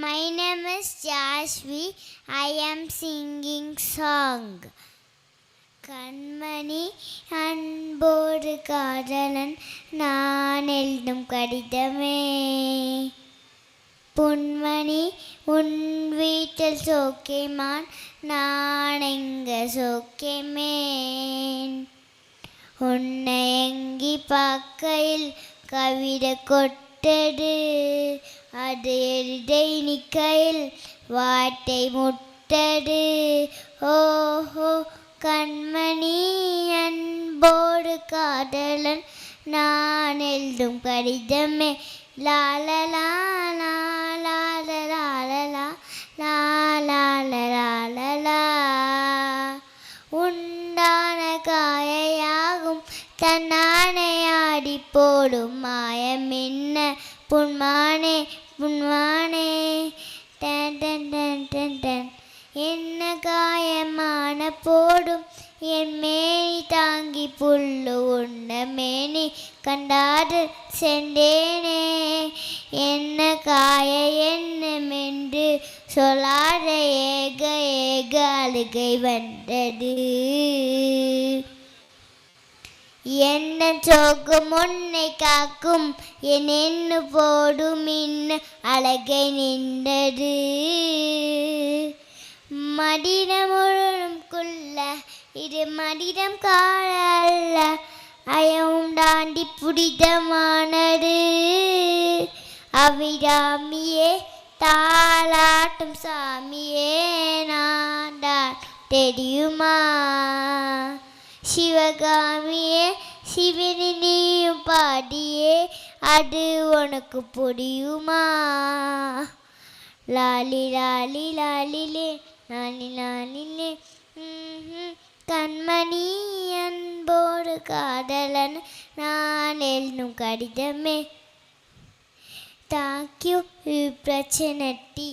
My name is Jashvi. I am singing song. கண்மணி அன்போடு காதலன் நான் எழுதும் கடிதமே. பொன்மணி உன் வீட்டில் சோக்கியமான் நான் எங்க சோக்கியமேன். உன்னை எங்கி பார்க்கையில் கவிதை கொட்டது, அது எழுதை நிற்கையில் வார்த்தை முட்டது. ஓஹோ கண்மணி அன்போடு காதலன் நான் எழுதும் கடிதமே. லாலலா லாலலா லாலலா உண்டான காயாகும் தன்னானை ஆடி போடும் மாயம் என்ன புன்மானே புன்மானே. டன் டன் டன் டன் டன் என்ன காயமான போடும் என் மேனி தாங்கி புல்லு உண்ண மேனி கண்டாது சென்றேனே. என்ன காய என்னமென்று சொல்லாத ஏக ஏக அழுகை வந்தது. என்ன சோகம் உன்னை காக்கும் என் எண்ணு போடும் இன்னும் அழகை நின்றது. மடிடம் முழுதும் குள்ள இது மடிடம் கால அல்ல, அயவும் தாண்டி புடிதமானது. அபிராமியே தாளாட்டும் சாமியே நான் தான் தெரியுமா. சிவகாமியே சிவனி நீயும் பாடியே அது உனக்கு புரியுமா. லாலி லாலி லாலிலே லாலி லாலிலே. கண்மணி அன்போடு காதலன் நான் எழுதும் கடிதமே. Thank you, Prachanatti.